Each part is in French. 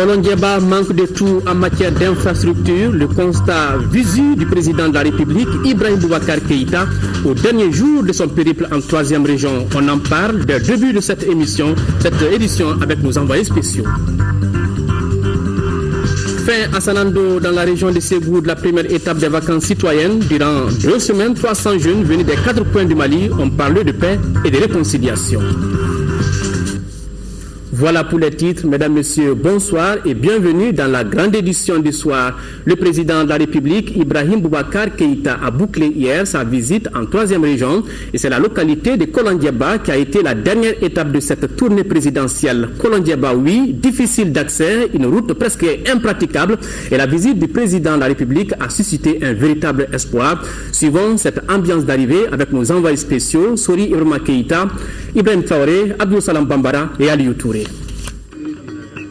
Kolondieba manque de tout en matière d'infrastructure. Le constat visu du président de la République, Ibrahim Boubacar Keïta, au dernier jour de son périple en 3e région. On en parle dès le début de cette édition avec nos envoyés spéciaux. Fin à Sanando, dans la région de Ségou, de la première étape des vacances citoyennes. Durant 2 semaines, 300 jeunes venus des 4 coins du Mali ont parlé de paix et de réconciliation. Voilà pour les titres. Mesdames, Messieurs, bonsoir et bienvenue dans la grande édition du soir. Le président de la République, Ibrahim Boubacar Keïta, a bouclé hier sa visite en 3e région et c'est la localité de Kolondieba qui a été la dernière étape de cette tournée présidentielle. Kolondieba, oui, difficile d'accès, une route presque impraticable et la visite du président de la République a suscité un véritable espoir. Suivons cette ambiance d'arrivée avec nos envoyés spéciaux, Sori Ibrahima Keïta, Ibrahim Traoré, Abdou Salam Bambara et Aliou Touré.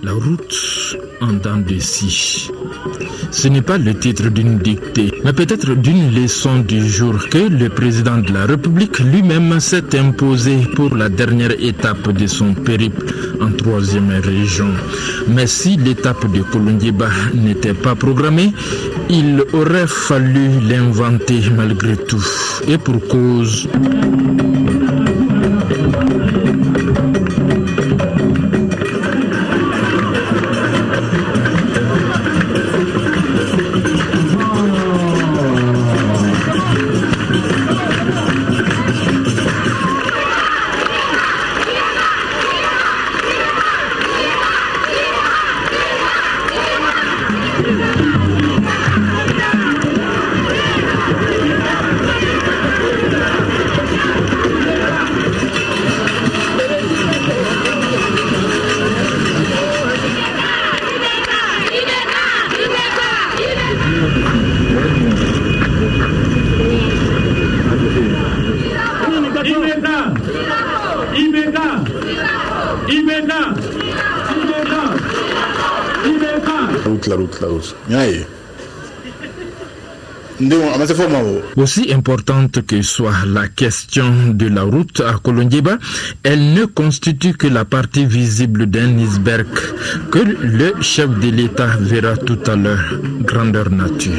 La route en dents de scie. Ce n'est pas le titre d'une dictée, mais peut-être d'une leçon du jour que le président de la République lui-même s'est imposé pour la dernière étape de son périple en 3e région. Mais si l'étape de Kolondieba n'était pas programmée, il aurait fallu l'inventer malgré tout. Et pour cause. La route. Aussi importante que soit la question de la route à Kolondieba, elle ne constitue que la partie visible d'un iceberg que le chef de l'État verra tout à l'heure, grandeur nature.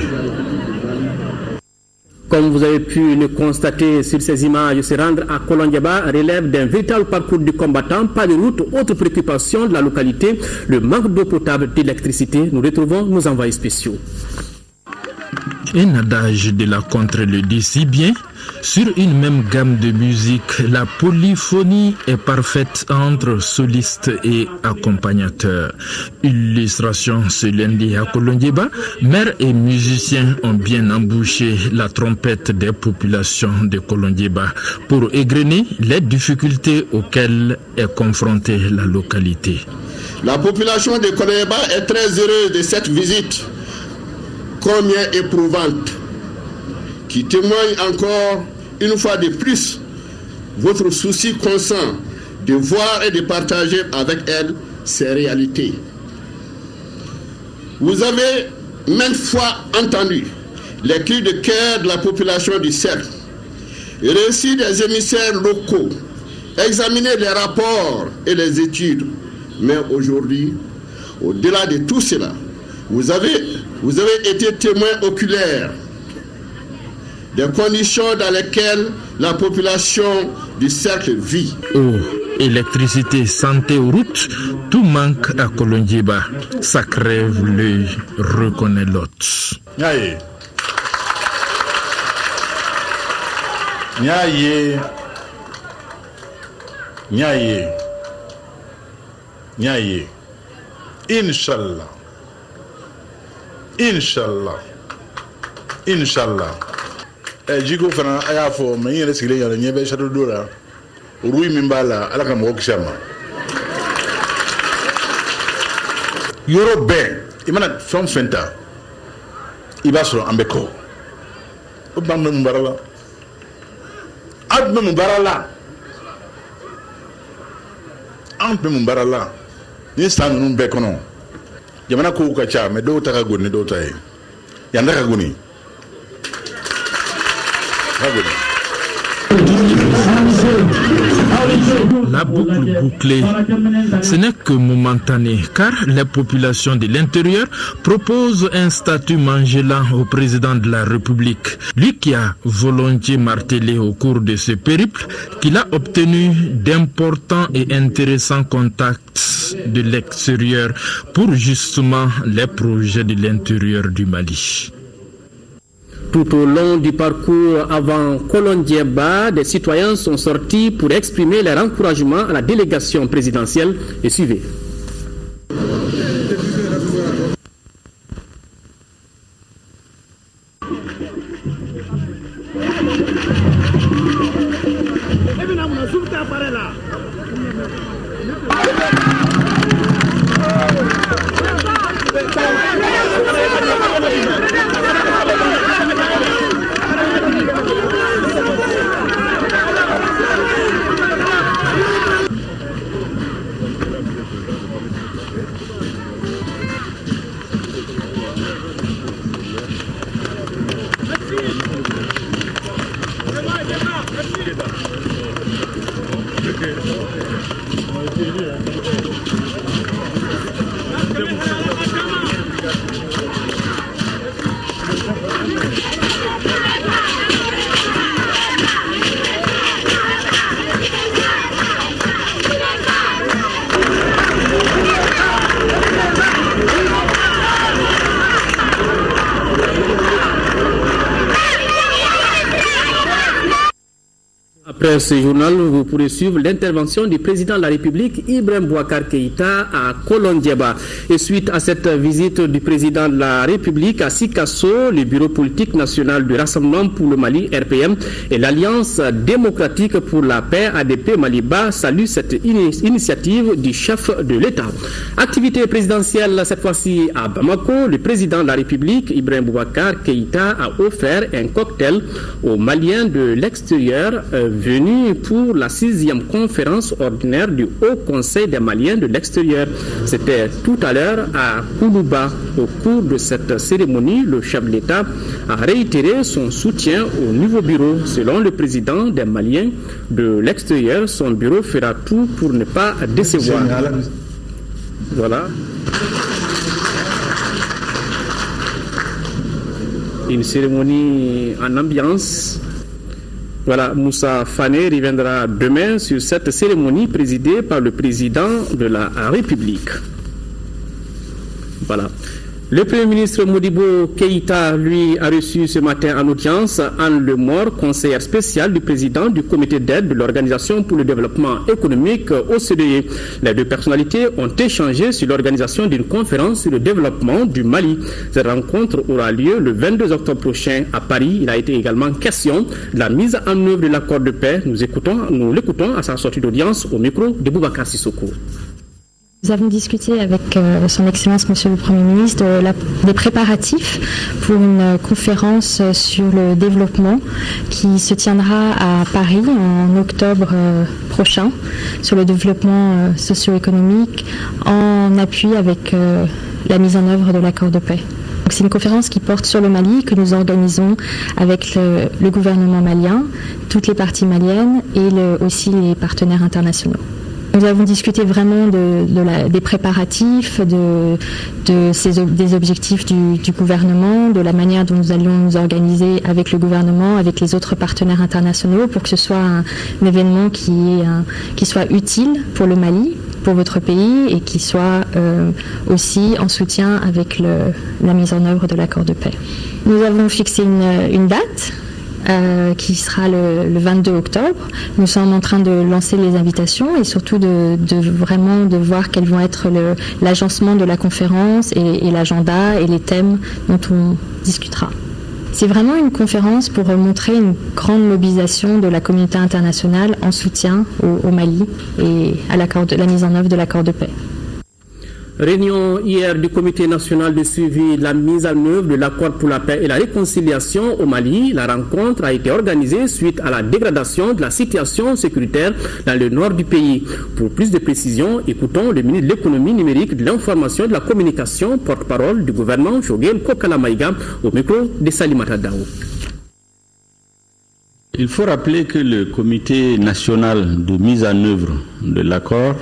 Comme vous avez pu le constater sur ces images, se rendre à Kolondieba relève d'un véritable parcours du combattant, pas de route, autre préoccupation de la localité, le manque d'eau potable, d'électricité. Nous retrouvons nos envoyés spéciaux. Un adage de la contre le dit si bien, sur une même gamme de musique, la polyphonie est parfaite entre solistes et accompagnateurs. Illustration ce lundi à Kolondieba, maires et musiciens ont bien embouché la trompette des populations de Kolondieba pour égrener les difficultés auxquelles est confrontée la localité. La population de Kolondieba est très heureuse de cette visite, combien éprouvante, qui témoigne encore une fois de plus votre souci constant de voir et de partager avec elle ces réalités. Vous avez maintes fois entendu les cris de cœur de la population du cercle, récits des émissaires locaux, examiner les rapports et les études. Mais aujourd'hui, au-delà de tout cela, vous avez été témoin oculaire des conditions dans lesquelles la population du cercle vit. Eau, électricité, santé, route, tout manque à Kolondieba. Ça crève l'œil, reconnaît l'autre. Nyaye. Nyaye. Nyaye. Nyaye. Inch'Allah. Inch'Allah. Inch'Allah. Jiko fana aya fo me yele sigile yale nyebe chado dora rui mimbala ala ka mo kishama yoro be imana from fenta ibaso ambeko obambe mubarala adme mubarala ampe mubarala ni stanu num be kono jamana ko ka cha me do taka gonni do tay yanda ka goni La boucle bouclée, ce n'est que momentané, car les populations de l'intérieur proposent un statut Mandela au président de la République. Lui qui a volontiers martelé au cours de ce périple qu'il a obtenu d'importants et intéressants contacts de l'extérieur pour justement les projets de l'intérieur du Mali. Tout au long du parcours avant Kolondieba, des citoyens sont sortis pour exprimer leur encouragement à la délégation présidentielle et suivez. Après ce journal, vous pourrez suivre l'intervention du président de la République, Ibrahim Boubacar Keïta, à Kolondieba. Et suite à cette visite du président de la République à Sikasso, le bureau politique national du Rassemblement pour le Mali, RPM, et l'Alliance démocratique pour la paix, ADP Maliba, saluent cette initiative du chef de l'État. Activité présidentielle cette fois-ci à Bamako, le président de la République, Ibrahim Boubacar Keïta, a offert un cocktail aux Maliens de l'extérieur venus pour la 6e conférence ordinaire du Haut Conseil des Maliens de l'extérieur. C'était tout à l'heure à Koulouba. Au cours de cette cérémonie, le chef de l'État a réitéré son soutien au nouveau bureau. Selon le président des Maliens de l'extérieur, son bureau fera tout pour ne pas décevoir. Voilà. Une cérémonie en ambiance. Voilà, Moussa Fane reviendra demain sur cette cérémonie présidée par le président de la République. Voilà. Le Premier ministre Modibo Keïta, lui, a reçu ce matin en audience Anne Lemort, conseillère spéciale du président du comité d'aide de l'Organisation pour le développement économique OCDE. Les deux personnalités ont échangé sur l'organisation d'une conférence sur le développement du Mali. Cette rencontre aura lieu le 22 octobre prochain à Paris. Il a été également question de la mise en œuvre de l'accord de paix. Nous l'écoutons à sa sortie d'audience au micro de Boubacar Sissoko. Nous avons discuté avec son Excellence Monsieur le Premier ministre des préparatifs pour une conférence sur le développement qui se tiendra à Paris en octobre prochain sur le développement socio-économique en appui avec la mise en œuvre de l'accord de paix. C'est une conférence qui porte sur le Mali que nous organisons avec le gouvernement malien, toutes les parties maliennes et aussi les partenaires internationaux. Nous avons discuté vraiment des préparatifs, des objectifs du gouvernement, de la manière dont nous allions nous organiser avec le gouvernement, avec les autres partenaires internationaux pour que ce soit un événement qui soit utile pour le Mali, pour votre pays et qui soit aussi en soutien avec la mise en œuvre de l'accord de paix. Nous avons fixé une date qui sera le 22 octobre. Nous sommes en train de lancer les invitations et surtout de voir quels vont être l'agencement de la conférence et l'agenda et les thèmes dont on discutera. C'est vraiment une conférence pour montrer une grande mobilisation de la communauté internationale en soutien au Mali et à la mise en œuvre de l'accord de paix. Réunion hier du comité national de suivi de la mise en œuvre de l'accord pour la paix et la réconciliation au Mali. La rencontre a été organisée suite à la dégradation de la situation sécuritaire dans le nord du pays. Pour plus de précisions, écoutons le ministre de l'économie numérique, de l'information et de la communication, porte-parole du gouvernement, Shogel Kokalamaïga, au micro de Salimata Daou. Il faut rappeler que le comité national de mise en œuvre de l'accord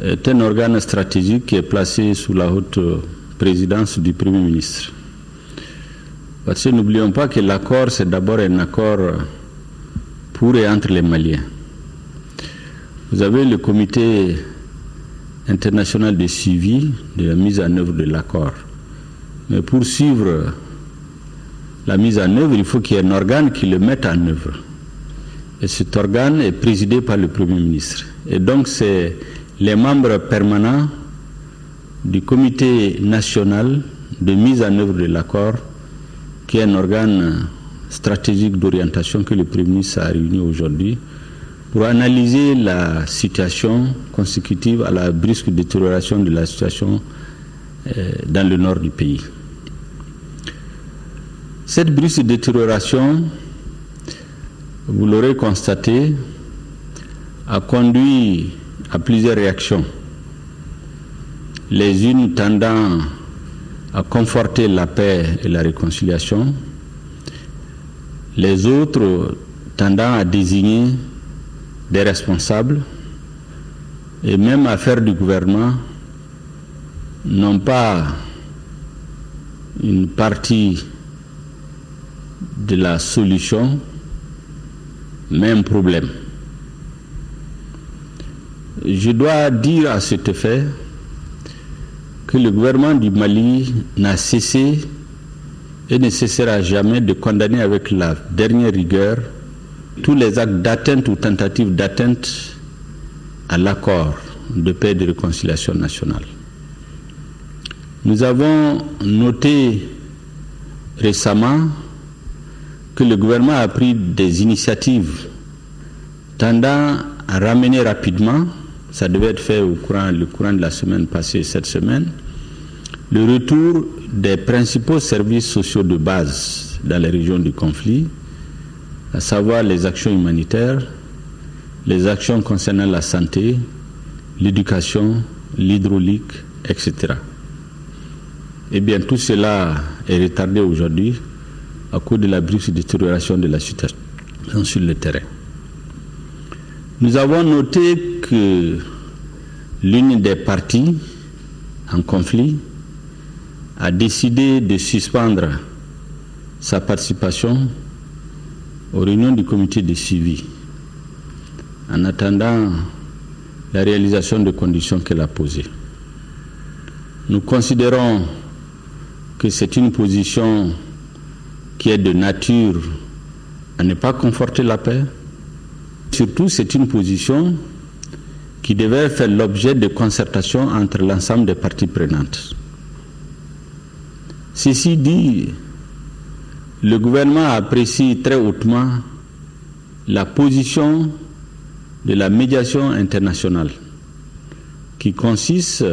est un organe stratégique qui est placé sous la haute présidence du Premier ministre. Parce que n'oublions pas que l'accord, c'est d'abord un accord pour et entre les Maliens. Vous avez le comité international de suivi de la mise en œuvre de l'accord. Mais pour suivre la mise en œuvre, il faut qu'il y ait un organe qui le mette en œuvre. Et cet organe est présidé par le Premier ministre. Et donc, c'est les membres permanents du comité national de mise en œuvre de l'accord, qui est un organe stratégique d'orientation que le Premier ministre a réuni aujourd'hui, pour analyser la situation consécutive à la brusque détérioration de la situation dans le nord du pays. Cette brusque détérioration, vous l'aurez constaté, a conduit à plusieurs réactions, les unes tendant à conforter la paix et la réconciliation, les autres tendant à désigner des responsables et même à faire du gouvernement non pas une partie de la solution, mais un problème. Je dois dire à cet effet que le gouvernement du Mali n'a cessé et ne cessera jamais de condamner avec la dernière rigueur tous les actes d'atteinte ou tentatives d'atteinte à l'accord de paix et de réconciliation nationale. Nous avons noté récemment que le gouvernement a pris des initiatives tendant à ramener rapidement, ça devait être fait le courant de la semaine passée, cette semaine, le retour des principaux services sociaux de base dans les régions du conflit, à savoir les actions humanitaires, les actions concernant la santé, l'éducation, l'hydraulique, etc. Eh bien, tout cela est retardé aujourd'hui à cause de la brusque détérioration de la situation sur le terrain. Nous avons noté que l'une des parties en conflit a décidé de suspendre sa participation aux réunions du comité de suivi en attendant la réalisation des conditions qu'elle a posées. Nous considérons que c'est une position qui est de nature à ne pas conforter la paix. Surtout, c'est une position qui devait faire l'objet de concertation entre l'ensemble des parties prenantes. Ceci dit, le gouvernement apprécie très hautement la position de la médiation internationale qui consiste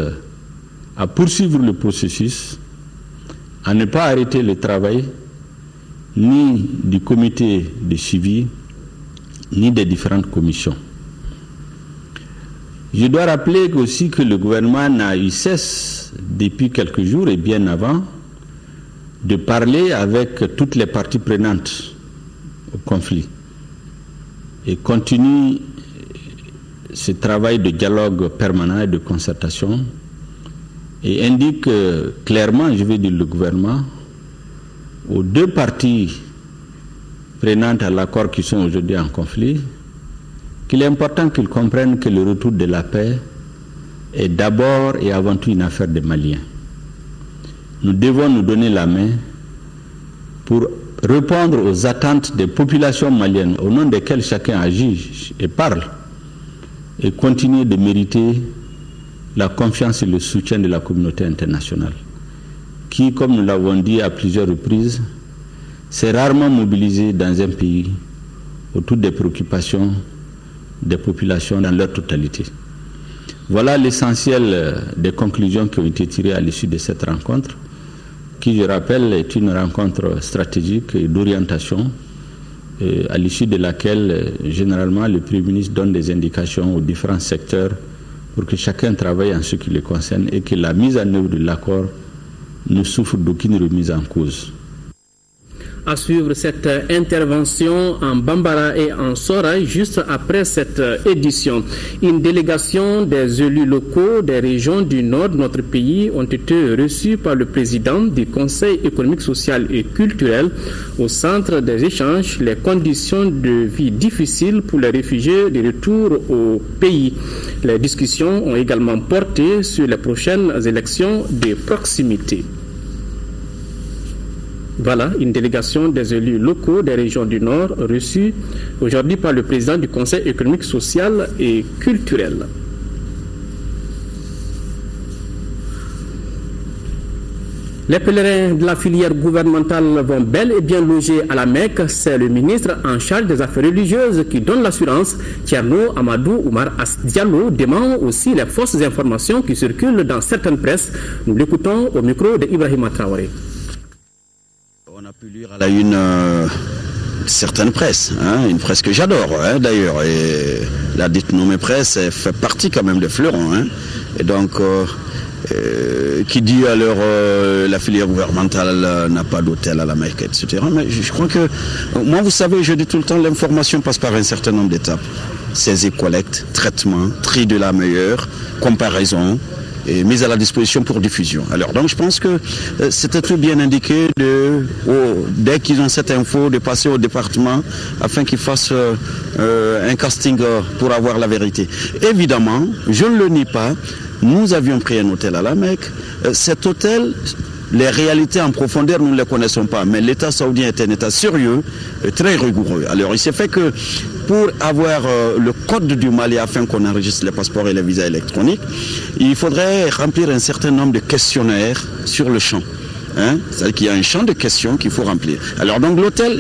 à poursuivre le processus, à ne pas arrêter le travail ni du comité de suivi, ni des différentes commissions. Je dois rappeler aussi que le gouvernement n'a eu cesse, depuis quelques jours et bien avant, de parler avec toutes les parties prenantes au conflit et continue ce travail de dialogue permanent et de concertation et indique clairement, je vais dire le gouvernement, aux deux parties prenantes à l'accord qui sont aujourd'hui en conflit, qu'il est important qu'ils comprennent que le retour de la paix est d'abord et avant tout une affaire des Maliens. Nous devons nous donner la main pour répondre aux attentes des populations maliennes au nom desquelles chacun agit et parle et continuer de mériter la confiance et le soutien de la communauté internationale qui, comme nous l'avons dit à plusieurs reprises, s'est rarement mobilisée dans un pays autour des préoccupations des populations dans leur totalité. Voilà l'essentiel des conclusions qui ont été tirées à l'issue de cette rencontre, qui, je rappelle, est une rencontre stratégique et d'orientation, à l'issue de laquelle, généralement, le Premier ministre donne des indications aux différents secteurs pour que chacun travaille en ce qui le concerne et que la mise en œuvre de l'accord ne souffre d'aucune remise en cause. À suivre cette intervention en Bambara et en Sora juste après cette édition. Une délégation des élus locaux des régions du nord de notre pays ont été reçus par le président du Conseil économique, social et culturel au centre des échanges, les conditions de vie difficiles pour les réfugiés de retour au pays. Les discussions ont également porté sur les prochaines élections de proximité. Voilà, une délégation des élus locaux des régions du Nord reçue aujourd'hui par le président du Conseil économique, social et culturel. Les pèlerins de la filière gouvernementale vont bel et bien loger à la Mecque. C'est le ministre en charge des affaires religieuses qui donne l'assurance. Thierno Amadou Oumar Diallo dément aussi les fausses informations qui circulent dans certaines presses. Nous l'écoutons au micro de Ibrahima Traoré. On a pu lire à la une certaines presses, une presse que j'adore d'ailleurs, et la dite nommée presse fait partie quand même des fleurons, et donc qui dit alors la filière gouvernementale n'a pas d'hôtel à la Mecque, etc. Mais je crois que, moi vous savez, je dis tout le temps, l'information passe par un certain nombre d'étapes. Saisie, collecte, traitement, tri de la meilleure, comparaison, et mise à la disposition pour diffusion. Alors donc je pense que c'était tout bien indiqué dès qu'ils ont cette info de passer au département afin qu'ils fassent un casting pour avoir la vérité. Évidemment, je ne le nie pas, nous avions pris un hôtel à la Mecque. Cet hôtel, les réalités en profondeur, nous ne les connaissons pas, mais l'État saoudien est un État sérieux, très rigoureux. Alors il s'est fait que pour avoir le code du Mali afin qu'on enregistre les passeports et les visas électroniques, il faudrait remplir un certain nombre de questionnaires sur le champ. C'est-à-dire qu'il y a un champ de questions qu'il faut remplir. Alors donc l'hôtel,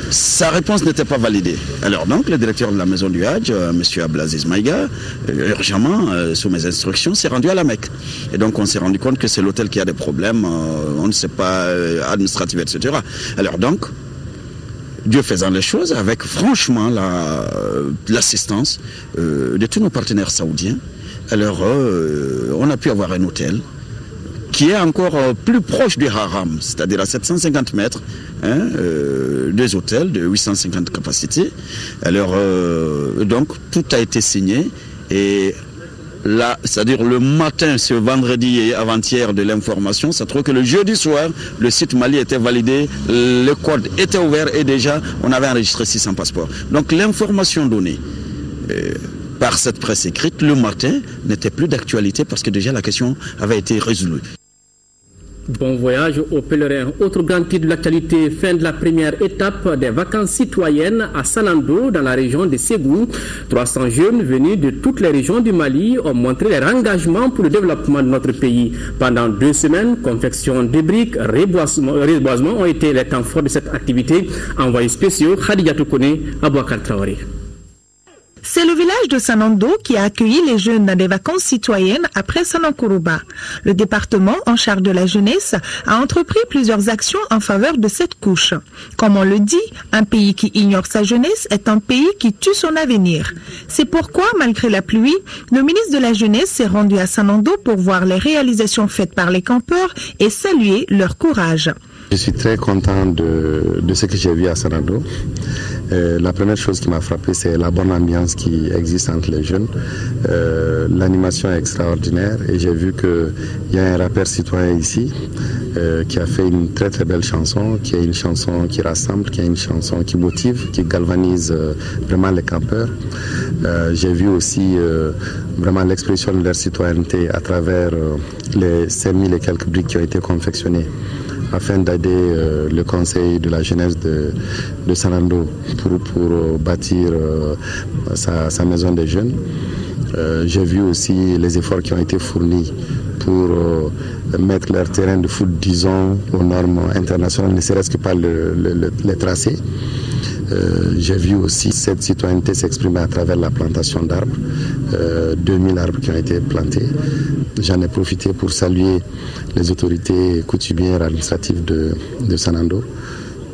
sa réponse n'était pas validée. Alors donc le directeur de la maison du Hadj, M. Abdelaziz Maïga, urgemment, sous mes instructions, s'est rendu à la Mecque. Et donc on s'est rendu compte que c'est l'hôtel qui a des problèmes, on ne sait pas, administratifs, etc. Alors donc, Dieu faisant les choses, avec franchement l'assistance de tous nos partenaires saoudiens, alors on a pu avoir un hôtel qui est encore plus proche du haram, c'est-à-dire à 750 mètres, des hôtels de 850 capacités. Alors donc tout a été signé, et là, c'est-à-dire le matin, ce vendredi et avant-hier de l'information, ça trouve que le jeudi soir, le site Mali était validé, le code était ouvert et déjà on avait enregistré 600 passeports. Donc l'information donnée par cette presse écrite le matin n'était plus d'actualité parce que déjà la question avait été résolue. Bon voyage aux pèlerins. Autre grand titre de l'actualité, fin de la première étape des vacances citoyennes à Sanando, dans la région de Ségou. 300 jeunes venus de toutes les régions du Mali ont montré leur engagement pour le développement de notre pays. Pendant 2 semaines, confection de briques, reboisement ont été les temps forts de cette activité. Envoyés spéciaux, Khadijatou Kone, Abouakar Traoré. C'est le village de Sanando qui a accueilli les jeunes dans des vacances citoyennes après Sanankuruba. Le département en charge de la jeunesse a entrepris plusieurs actions en faveur de cette couche. Comme on le dit, un pays qui ignore sa jeunesse est un pays qui tue son avenir. C'est pourquoi, malgré la pluie, le ministre de la Jeunesse s'est rendu à Sanando pour voir les réalisations faites par les campeurs et saluer leur courage. Je suis très content de ce que j'ai vu à Sanando. La première chose qui m'a frappé, c'est la bonne ambiance qui existe entre les jeunes. L'animation est extraordinaire et j'ai vu qu'il y a un rappeur citoyen ici qui a fait une très très belle chanson, qui est une chanson qui rassemble, qui est une chanson qui motive, qui galvanise vraiment les campeurs. J'ai vu aussi vraiment l'expression de leur citoyenneté à travers les 5000 et quelques briques qui ont été confectionnées afin d'aider le conseil de la jeunesse de Sanando pour bâtir sa maison des jeunes. J'ai vu aussi les efforts qui ont été fournis pour mettre leur terrain de foot, disons, aux normes internationales, ne serait-ce que par les tracés. J'ai vu aussi cette citoyenneté s'exprimer à travers la plantation d'arbres, 2000 arbres qui ont été plantés. J'en ai profité pour saluer les autorités coutumières administratives de Sanando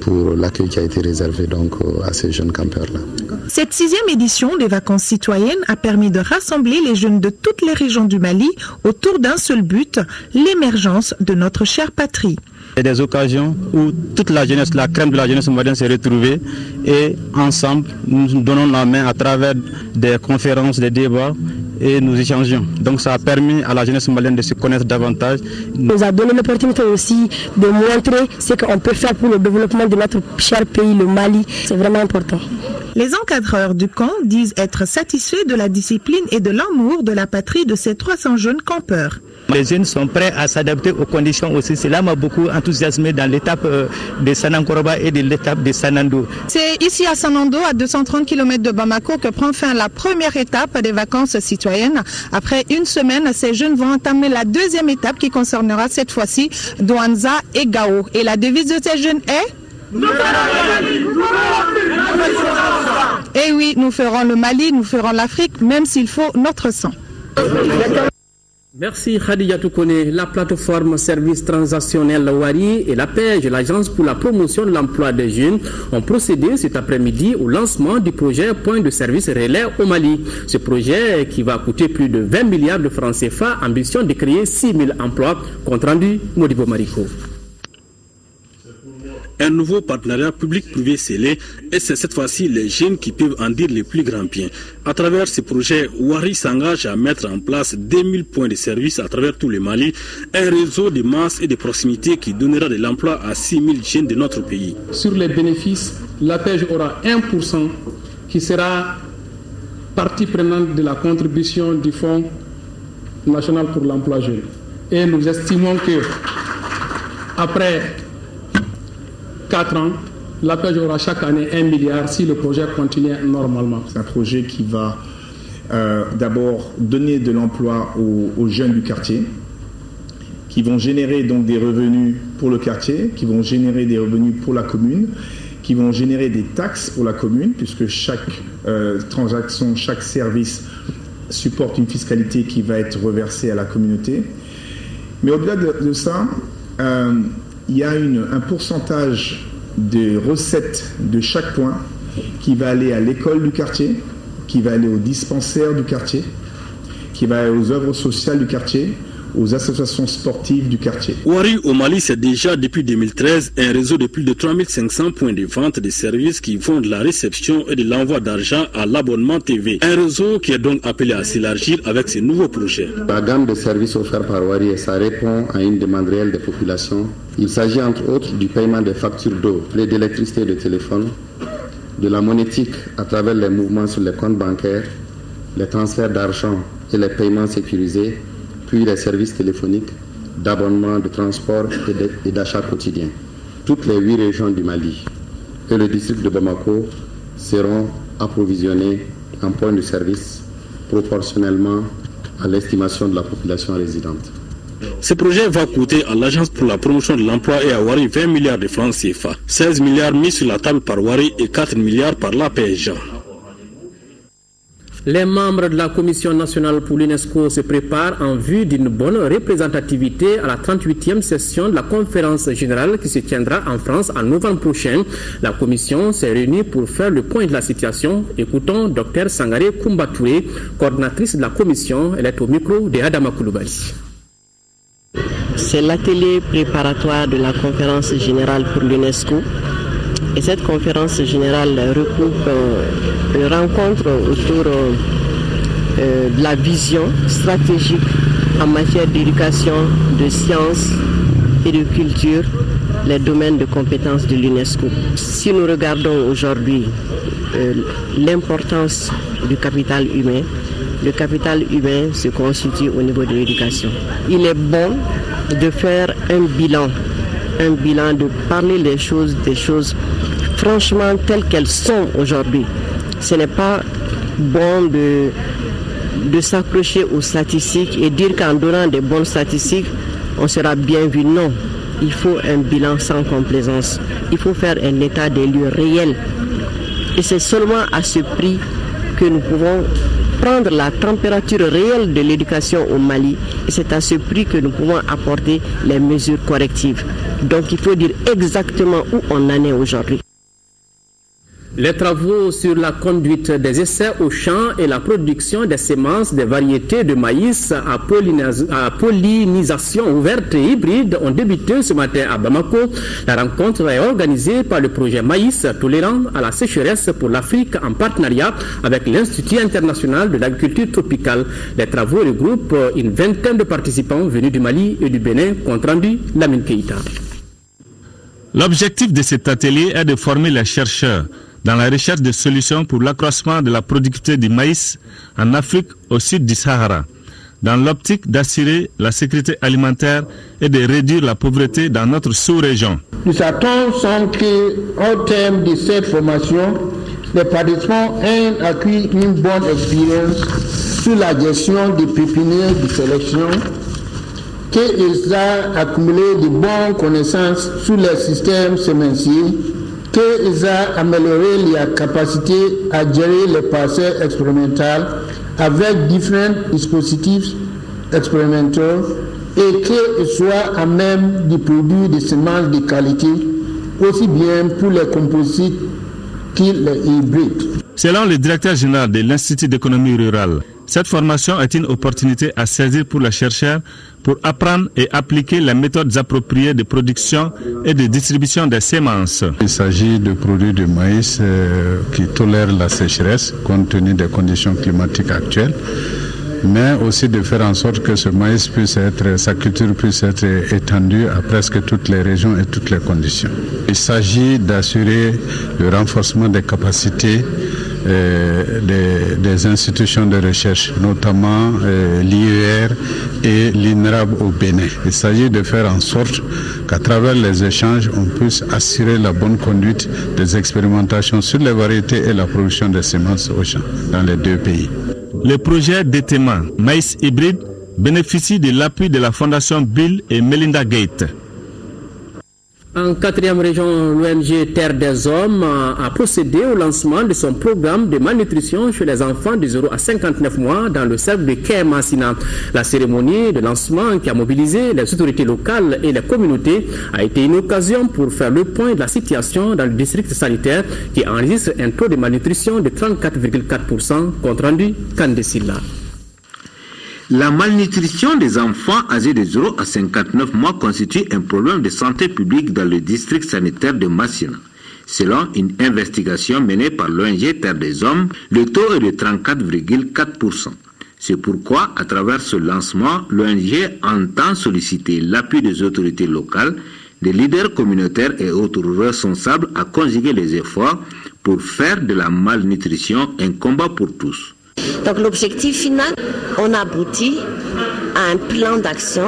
pour l'accueil qui a été réservé donc à ces jeunes campeurs-là. Cette 6e édition des vacances citoyennes a permis de rassembler les jeunes de toutes les régions du Mali autour d'un seul but, l'émergence de notre chère patrie. C'est des occasions où toute la jeunesse, la crème de la jeunesse malienne s'est retrouvée et ensemble nous nous donnons la main à travers des conférences, des débats et nous échangeons. Donc ça a permis à la jeunesse malienne de se connaître davantage. Nous a donné l'opportunité aussi de montrer ce qu'on peut faire pour le développement de notre cher pays, le Mali. C'est vraiment important. Les encadreurs du camp disent être satisfaits de la discipline et de l'amour de la patrie de ces 300 jeunes campeurs. Les jeunes sont prêts à s'adapter aux conditions aussi. Cela m'a beaucoup enthousiasmé dans l'étape de Sanankoroba et de l'étape de Sanando. C'est ici à Sanando, à 230 km de Bamako, que prend fin la première étape des vacances citoyennes. Après une semaine, ces jeunes vont entamer la deuxième étape qui concernera cette fois-ci Douanza et Gao. Et la devise de ces jeunes est... Eh oui, nous ferons le Mali, nous ferons l'Afrique, même s'il faut notre sang. Merci Khadija Toukone. La plateforme service transactionnel Wari et la PEJ, l'agence pour la promotion de l'emploi des jeunes, ont procédé cet après-midi au lancement du projet Point de service relais au Mali. Ce projet, qui va coûter plus de 20 milliards de francs CFA, ambitionne de créer 6 000 emplois. Compte rendu, Modibo Mariko. Un nouveau partenariat public-privé scellé et c'est cette fois-ci les jeunes qui peuvent en dire les plus grands biens. À travers ce projet, Wari s'engage à mettre en place 2000 points de service à travers tout le Mali, un réseau de masse et de proximité qui donnera de l'emploi à 6000 jeunes de notre pays. Sur les bénéfices, la PEJ aura 1% qui sera partie prenante de la contribution du Fonds national pour l'emploi jeune. Et nous estimons que après 4 ans, la PEJ aura chaque année 1 milliard si le projet continue normalement. C'est un projet qui va d'abord donner de l'emploi aux jeunes du quartier, qui vont générer donc des revenus pour le quartier, qui vont générer des revenus pour la commune, qui vont générer des taxes pour la commune, puisque chaque transaction, chaque service supporte une fiscalité qui va être reversée à la communauté. Mais au-delà de ça, il y a un pourcentage de recettes de chaque point qui va aller à l'école du quartier, qui va aller au dispensaire du quartier, qui va aller aux œuvres sociales du quartier, aux associations sportives du quartier. Wari au Mali, c'est déjà depuis 2013 un réseau de plus de 3500 points de vente de services qui font de la réception et de l'envoi d'argent à l'abonnement TV. Un réseau qui est donc appelé à s'élargir avec ces nouveaux projets. La gamme de services offerts par Wari, ça répond à une demande réelle des populations. Il s'agit entre autres du paiement des factures d'eau, d'électricité et de téléphone, de la monétique à travers les mouvements sur les comptes bancaires, les transferts d'argent et les paiements sécurisés, puis les services téléphoniques, d'abonnement, de transport et d'achat quotidien. Toutes les 8 régions du Mali et le district de Bamako seront approvisionnées en points de service proportionnellement à l'estimation de la population résidente. Ce projet va coûter à l'Agence pour la promotion de l'emploi et à Wari 20 milliards de francs CFA, 16 milliards mis sur la table par Wari et 4 milliards par la PEJ. Les membres de la Commission nationale pour l'UNESCO se préparent en vue d'une bonne représentativité à la 38e session de la conférence générale qui se tiendra en France en novembre prochain. La Commission s'est réunie pour faire le point de la situation. Écoutons Dr Sangaré Koumba-Touré, coordinatrice de la Commission. Elle est au micro de Adama Koulibaly. C'est l'atelier préparatoire de la conférence générale pour l'UNESCO. Et cette conférence générale regroupe une rencontre autour de la vision stratégique en matière d'éducation, de sciences et de culture, les domaines de compétences de l'UNESCO. Si nous regardons aujourd'hui l'importance du capital humain, le capital humain se constitue au niveau de l'éducation. Il est bon de faire un bilan, de parler des choses franchement telles qu'elles sont aujourd'hui. Ce n'est pas bon de s'accrocher aux statistiques et dire qu'en donnant des bonnes statistiques, on sera bien vu. Non, il faut un bilan sans complaisance. Il faut faire un état des lieux réel. Et c'est seulement à ce prix que nous pouvons prendre la température réelle de l'éducation au Mali. Et c'est à ce prix que nous pouvons apporter les mesures correctives. Donc il faut dire exactement où on en est aujourd'hui. Les travaux sur la conduite des essais au champ et la production des semences des variétés de maïs à pollinisation ouverte et hybride ont débuté ce matin à Bamako. La rencontre est organisée par le projet Maïs tolérant à la sécheresse pour l'Afrique en partenariat avec l'Institut international de l'agriculture tropicale. Les travaux regroupent une vingtaine de participants venus du Mali et du Bénin, compte rendu Lamine Keïta. L'objectif de cet atelier est de former les chercheurs dans la recherche de solutions pour l'accroissement de la productivité du maïs en Afrique au sud du Sahara, dans l'optique d'assurer la sécurité alimentaire et de réduire la pauvreté dans notre sous-région. Nous attendons qu'au terme de cette formation, les participants aient acquis une bonne expérience sur la gestion des pépinières de sélection, qu'ils aient accumulé de bonnes connaissances sur les systèmes semenciers, qu'ils aient amélioré leur capacité à gérer les parcelles expérimentales avec différents dispositifs expérimentaux et qu'ils soient à même de produire des semences de qualité, aussi bien pour les composites que les hybrides. Selon le directeur général de l'Institut d'économie rurale, cette formation est une opportunité à saisir pour les chercheurs pour apprendre et appliquer les méthodes appropriées de production et de distribution des semences. Il s'agit de produits de maïs qui tolèrent la sécheresse compte tenu des conditions climatiques actuelles, mais aussi de faire en sorte que ce maïs sa culture puisse être étendue à presque toutes les régions et toutes les conditions. Il s'agit d'assurer le renforcement des capacités des institutions de recherche, notamment l'IER et l'INRAB au Bénin. Il s'agit de faire en sorte qu'à travers les échanges, on puisse assurer la bonne conduite des expérimentations sur les variétés et la production des semences au champ dans les deux pays. Le projet d'ETEMA Maïs hybride bénéficie de l'appui de la Fondation Bill et Melinda Gates. En quatrième région, l'ONG Terre des Hommes a procédé au lancement de son programme de malnutrition chez les enfants de 0 à 59 mois dans le cercle de Kémasina. La cérémonie de lancement qui a mobilisé les autorités locales et les communautés a été une occasion pour faire le point de la situation dans le district sanitaire qui enregistre un taux de malnutrition de 34,4%, compte rendu Kandesila. La malnutrition des enfants âgés de 0 à 59 mois constitue un problème de santé publique dans le district sanitaire de Massina. Selon une investigation menée par l'ONG Terre des Hommes, le taux est de 34,4%. C'est pourquoi, à travers ce lancement, l'ONG entend solliciter l'appui des autorités locales, des leaders communautaires et autres responsables à conjuguer les efforts pour faire de la malnutrition un combat pour tous. Donc l'objectif final, on aboutit à un plan d'action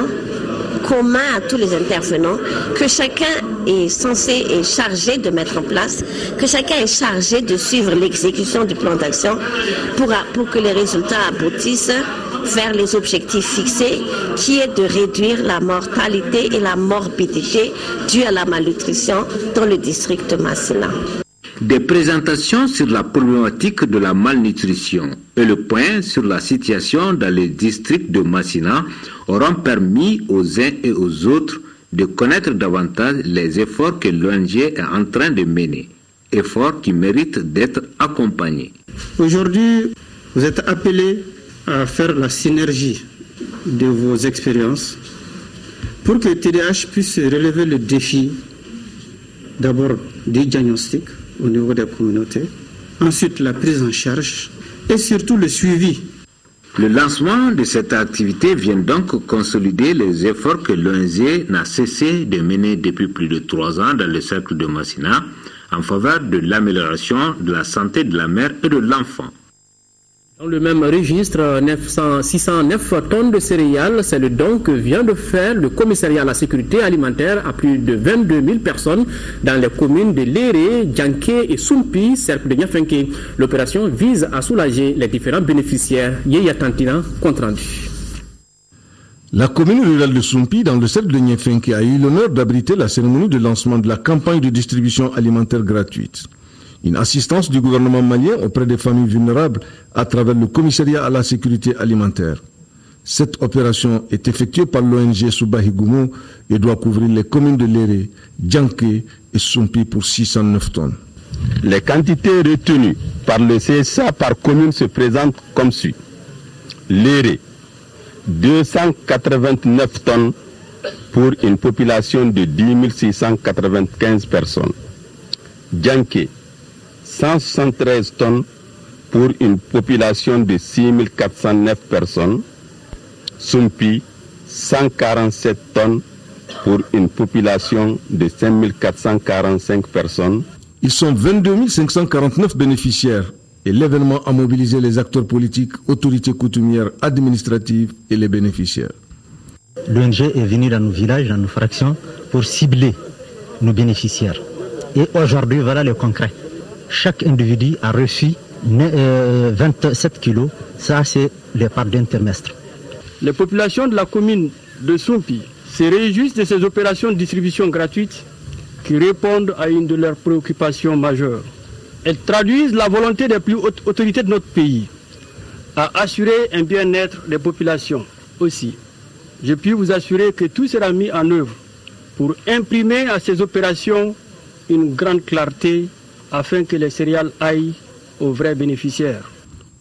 commun à tous les intervenants, que chacun est censé et chargé de mettre en place, que chacun est chargé de suivre l'exécution du plan d'action pour que les résultats aboutissent vers les objectifs fixés, qui est de réduire la mortalité et la morbidité due à la malnutrition dans le district de Massina. Des présentations sur la problématique de la malnutrition et le point sur la situation dans les districts de Massina auront permis aux uns et aux autres de connaître davantage les efforts que l'ONG est en train de mener, efforts qui méritent d'être accompagnés. Aujourd'hui, vous êtes appelés à faire la synergie de vos expériences pour que TDH puisse relever le défi d'abord des diagnostics au niveau des communautés, ensuite la prise en charge et surtout le suivi. Le lancement de cette activité vient donc consolider les efforts que l'ONG n'a cessé de mener depuis plus de 3 ans dans le cercle de Massina en faveur de l'amélioration de la santé de la mère et de l'enfant. Dans le même registre, 609 tonnes de céréales, c'est le don que vient de faire le commissariat à la sécurité alimentaire à plus de 22 000 personnes dans les communes de Léré, Djanké et Soumpi, cercle de Niafenké. L'opération vise à soulager les différents bénéficiaires. Yeya Tantina, compte rendu. La commune rurale de Soumpi, dans le cercle de Niafenké, a eu l'honneur d'abriter la cérémonie de lancement de la campagne de distribution alimentaire gratuite. Une assistance du gouvernement malien auprès des familles vulnérables à travers le commissariat à la sécurité alimentaire. Cette opération est effectuée par l'ONG Soubahigoumo et doit couvrir les communes de Léré, Djanké et Soumpi pour 609 tonnes. Les quantités retenues par le CSA par commune se présentent comme suit. Léré, 289 tonnes pour une population de 10 695 personnes. Djanké, 173 tonnes pour une population de 6 409 personnes. Sumpi, 147 tonnes pour une population de 5 445 personnes. Ils sont 22 549 bénéficiaires et l'événement a mobilisé les acteurs politiques, autorités coutumières, administratives et les bénéficiaires. L'ONG est venue dans nos villages, dans nos fractions, pour cibler nos bénéficiaires. Et aujourd'hui, voilà le concret. Chaque individu a reçu 27 kilos. Ça, c'est les parts d'un trimestre. Les populations de la commune de Sumpi se réjouissent de ces opérations de distribution gratuite qui répondent à une de leurs préoccupations majeures. Elles traduisent la volonté des plus hautes autorités de notre pays à assurer un bien-être des populations aussi. Je puis vous assurer que tout sera mis en œuvre pour imprimer à ces opérations une grande clarté afin que les céréales aillent aux vrais bénéficiaires.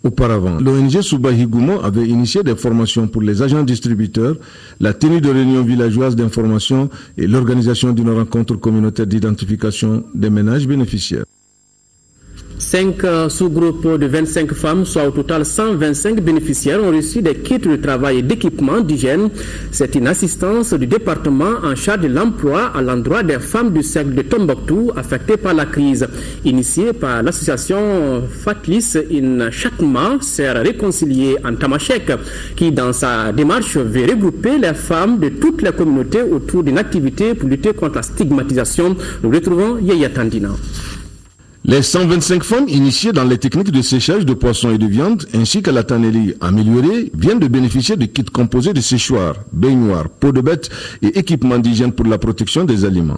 Auparavant, l'ONG Soubahigoumo avait initié des formations pour les agents distributeurs, la tenue de réunions villageoises d'information et l'organisation d'une rencontre communautaire d'identification des ménages bénéficiaires. 5 sous-groupes de 25 femmes, soit au total 125 bénéficiaires, ont reçu des kits de travail et d'équipements d'hygiène. C'est une assistance du département en charge de l'emploi à l'endroit des femmes du cercle de Tombouctou affectées par la crise. Initiée par l'association Fatlis in Chakma, sert réconciliée en Tamashek, qui dans sa démarche veut regrouper les femmes de toutes les communautés autour d'une activité pour lutter contre la stigmatisation. Nous retrouvons Yaya Tandina. Les 125 femmes initiées dans les techniques de séchage de poissons et de viande, ainsi qu'à la tannerie améliorée, viennent de bénéficier de kits composés de séchoirs, baignoires, peaux de bête et équipements d'hygiène pour la protection des aliments.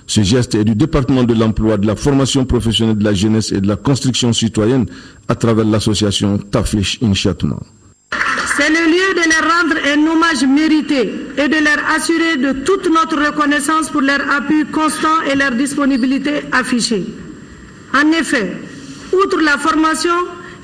Ce geste est du département de l'emploi, de la formation professionnelle de la jeunesse et de la construction citoyenne à travers l'association Taflish Inchatma. C'est le lieu de leur rendre un hommage mérité et de leur assurer de toute notre reconnaissance pour leur appui constant et leur disponibilité affichée. En effet, outre la formation,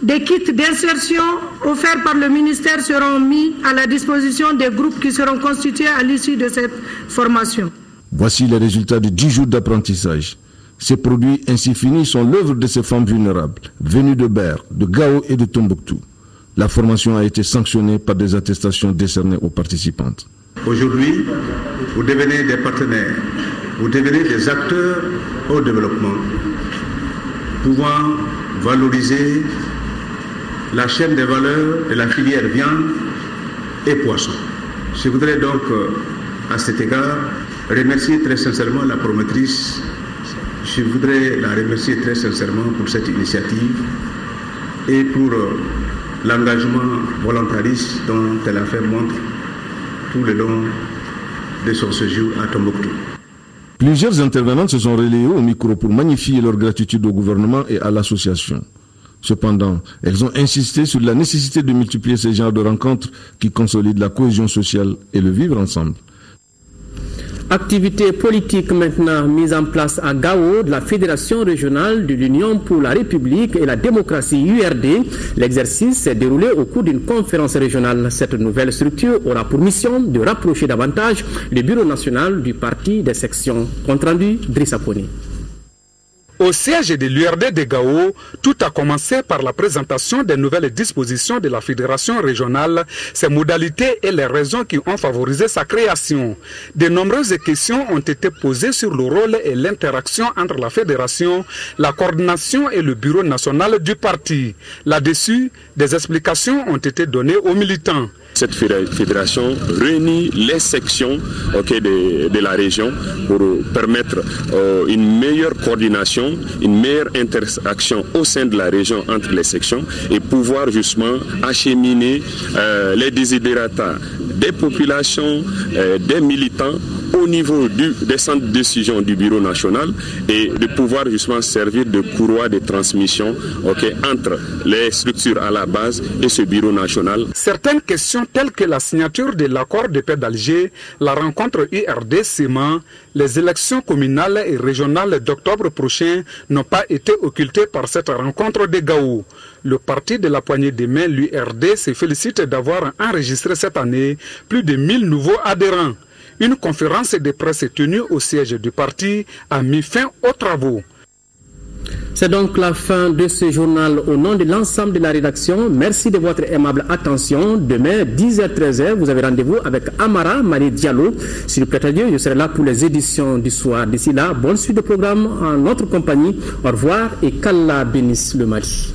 des kits d'insertion offerts par le ministère seront mis à la disposition des groupes qui seront constitués à l'issue de cette formation. Voici les résultats de 10 jours d'apprentissage. Ces produits ainsi finis sont l'œuvre de ces femmes vulnérables, venues de Ber, de Gao et de Tombouctou. La formation a été sanctionnée par des attestations décernées aux participantes. Aujourd'hui, vous devenez des partenaires, vous devenez des acteurs au développement, pouvant valoriser la chaîne des valeurs de la filière viande et poisson. Je voudrais donc, à cet égard, remercier très sincèrement la promotrice. Je voudrais la remercier très sincèrement pour cette initiative et pour l'engagement volontariste dont elle a fait montre tout le long de son séjour à Tombouctou. Plusieurs intervenants se sont relayés au micro pour magnifier leur gratitude au gouvernement et à l'association. Cependant, elles ont insisté sur la nécessité de multiplier ces genres de rencontres qui consolident la cohésion sociale et le vivre ensemble. Activité politique maintenant mise en place à Gao de la Fédération régionale de l'Union pour la République et la démocratie URD. L'exercice s'est déroulé au cours d'une conférence régionale. Cette nouvelle structure aura pour mission de rapprocher davantage le bureau national du parti des sections. Compte rendu, Drissa Poni. Au siège de l'URD de Gao, tout a commencé par la présentation des nouvelles dispositions de la fédération régionale, ses modalités et les raisons qui ont favorisé sa création. De nombreuses questions ont été posées sur le rôle et l'interaction entre la fédération, la coordination et le bureau national du parti. Là-dessus, des explications ont été données aux militants. Cette fédération réunit les sections de la région pour permettre une meilleure coordination, une meilleure interaction au sein de la région entre les sections et pouvoir justement acheminer les desiderata des populations, des militants au niveau des centres de décision du bureau national et de pouvoir justement servir de courroie de transmission entre les structures à la base et ce bureau national. Certaines questions telles que la signature de l'accord de paix d'Alger, la rencontre URD-CEMA, les élections communales et régionales d'octobre prochain n'ont pas été occultées par cette rencontre de Gao. Le parti de la poignée de main, l'URD, se félicite d'avoir enregistré cette année plus de 1000 nouveaux adhérents. Une conférence de presse tenue au siège du parti a mis fin aux travaux. C'est donc la fin de ce journal au nom de l'ensemble de la rédaction. Merci de votre aimable attention. Demain, 10h-13h, vous avez rendez-vous avec Amara Marie Diallo. Sur le plateau, je serai là pour les éditions du soir. D'ici là, bonne suite de programme en notre compagnie. Au revoir et qu'Allah bénisse le Mali.